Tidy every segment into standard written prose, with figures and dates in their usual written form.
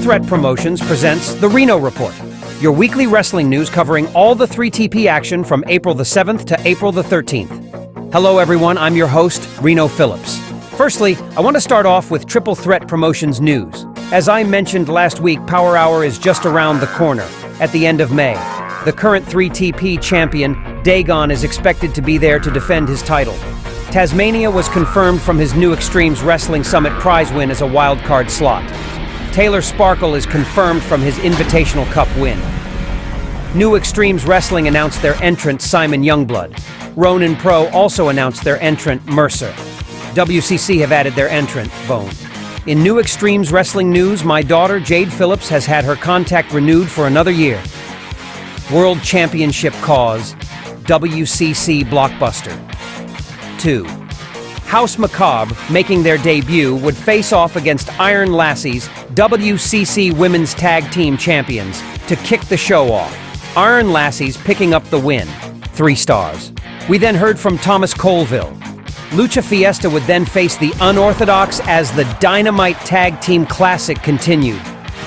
Threat Promotions presents the Reno Report, your weekly wrestling news covering all the 3TP action from April the 7th to April the 13th. Hello everyone, I'm your host, Reno Phillips. Firstly, I want to start off with Triple Threat Promotions news. As I mentioned last week, Power Hour is just around the corner, at the end of May. The current 3TP champion, Dagon, is expected to be there to defend his title. Tasmania was confirmed from his New Extremes Wrestling Summit prize win as a wildcard slot. Taylor Sparkle is confirmed from his Invitational Cup win. New Extremes Wrestling announced their entrant, Simon Youngblood. Ronin Pro also announced their entrant, Mercer. WCC have added their entrant, Bone. In New Extremes Wrestling news, my daughter, Jade Phillips, has had her contract renewed for another year. World Championship cause, WCC Blockbuster. 2. House Macabre, making their debut, would face off against Iron Lassies, WCC Women's Tag Team Champions, to kick the show off. Iron Lassies picking up the win. 3 stars. We then heard from Thomas Colville. Lucha Fiesta would then face the Unorthodox as the Dynamite Tag Team Classic continued.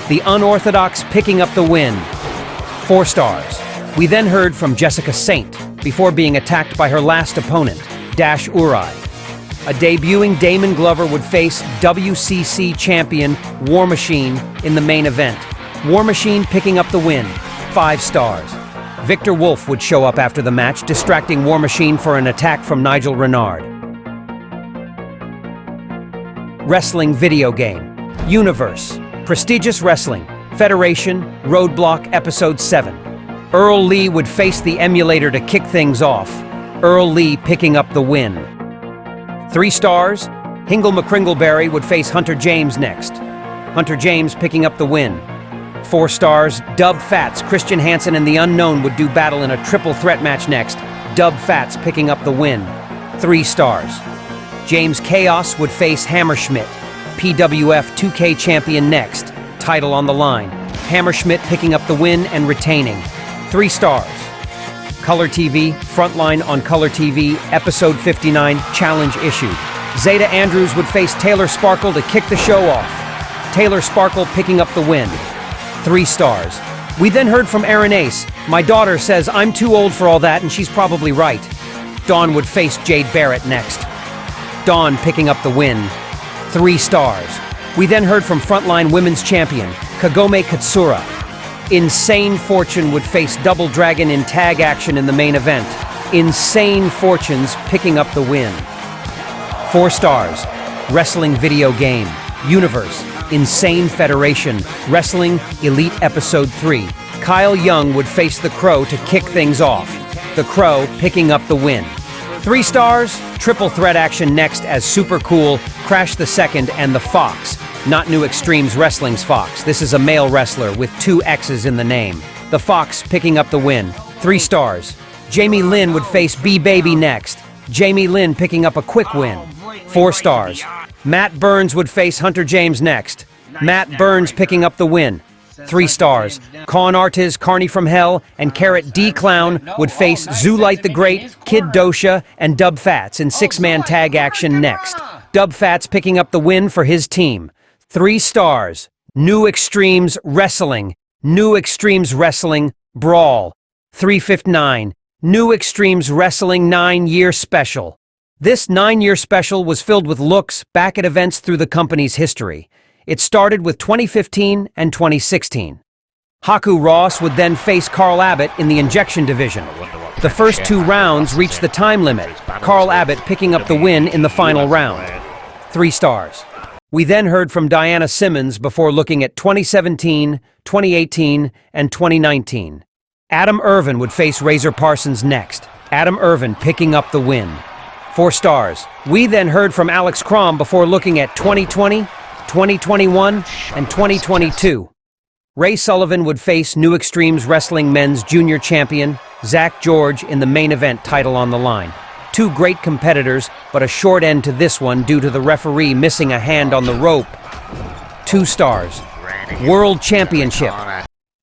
The Unorthodox picking up the win. 4 stars. We then heard from Jessica Saint before being attacked by her last opponent, Dash Urai. A debuting Damon Glover would face WCC champion War Machine in the main event. War Machine picking up the win. 5 stars. Victor Wolf would show up after the match, distracting War Machine for an attack from Nigel Renard. Wrestling video game. Universe. Prestigious Wrestling. Federation. Roadblock Episode 7. Earl Lee would face the emulator to kick things off. Earl Lee picking up the win. 3 stars. Hingle McCringleberry would face Hunter James next. Hunter James picking up the win. 4 stars. Dub Fats, Christian Hansen and the Unknown would do battle in a triple threat match next. Dub Fats picking up the win. 3 stars. James Chaos would face Hammerschmidt, PWF 2K champion next. Title on the line. Hammerschmidt picking up the win and retaining. 3 stars. Color TV, Frontline on Color TV, Episode 59, Challenge issued. Zeta Andrews would face Taylor Sparkle to kick the show off. Taylor Sparkle picking up the win. 3 stars. We then heard from Aaron Ace. My daughter says I'm too old for all that, and she's probably right. Dawn would face Jade Barrett next. Dawn picking up the win. 3 stars. We then heard from Frontline Women's Champion, Kagome Katsura. Insane Fortune would face Double Dragon in tag action in the main event. Insane Fortunes picking up the win. 4 stars. Wrestling video game. Universe. Insane Federation. Wrestling Elite Episode 3. Kyle Young would face The Crow to kick things off. The Crow picking up the win. 3 stars. Triple threat action next as Super Cool, Crash the Second, and The Fox. Not New Extremes Wrestling's Fox. This is a male wrestler with 2 X's in the name. The Fox picking up the win. 3 stars. Jamie Lynn would face B-Baby next. Jamie Lynn picking up a quick win. 4 stars. Matt Burns would face Hunter James next. Matt Burns picking up the win. 3 stars. Con Artiz, Carney from Hell, and Carrot D-Clown would face Zoolite the Great, Kid Dosha, and Dub Fats in 6-man tag action next. Dub Fats picking up the win for his team. 3 stars. New Extremes Wrestling. New Extremes Wrestling Brawl. 359. New Extremes Wrestling 9-year special. This 9-year special was filled with looks back at events through the company's history. It started with 2015 and 2016. Haku Ross would then face Carl Abbott in the Injection division. The first 2 rounds reached the time limit, Carl Abbott picking up the win in the final round. 3 stars. We then heard from Diana Simmons before looking at 2017, 2018, and 2019. Adam Irvin would face Razor Parsons next. Adam Irvin picking up the win. 4 stars. We then heard from Alex Crom before looking at 2020, 2021, and 2022. Ray Sullivan would face New Extremes Wrestling Men's Junior Champion, Zach George, in the main event, title on the line. 2 great competitors, but a short end to this one due to the referee missing a hand on the rope. 2 stars. World Championship.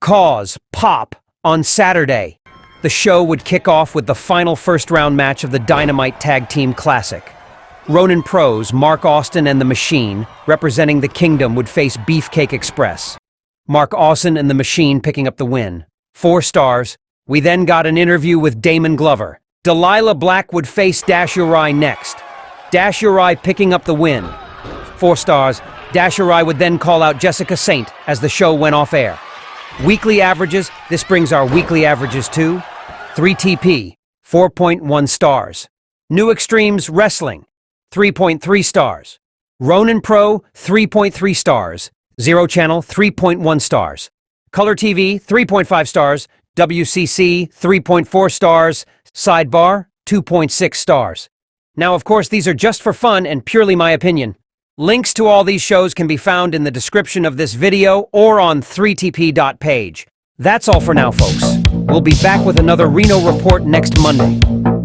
Cause Pop on Saturday. The show would kick off with the final first-round match of the Dynamite Tag Team Classic. Ronin Pros, Mark Austin and The Machine, representing the Kingdom, would face Beefcake Express. Mark Austin and the Machine picking up the win. 4 stars. We then got an interview with Damon Glover. Delilah Black would face Dash Uri next. Dash Uri picking up the win. 4 stars. Dash Uri would then call out Jessica Saint as the show went off air. Weekly averages. This brings our weekly averages to 3TP, 4.1 stars. New Extremes Wrestling, 3.3 stars. Ronin Pro, 3.3 stars. Zero Channel, 3.1 stars. Color TV, 3.5 stars. WCC, 3.4 stars. Sidebar, 2.6 stars. Now, of course, these are just for fun and purely my opinion. Links to all these shows can be found in the description of this video or on 3TP.page. That's all for now, folks. We'll be back with another Reno Report next Monday.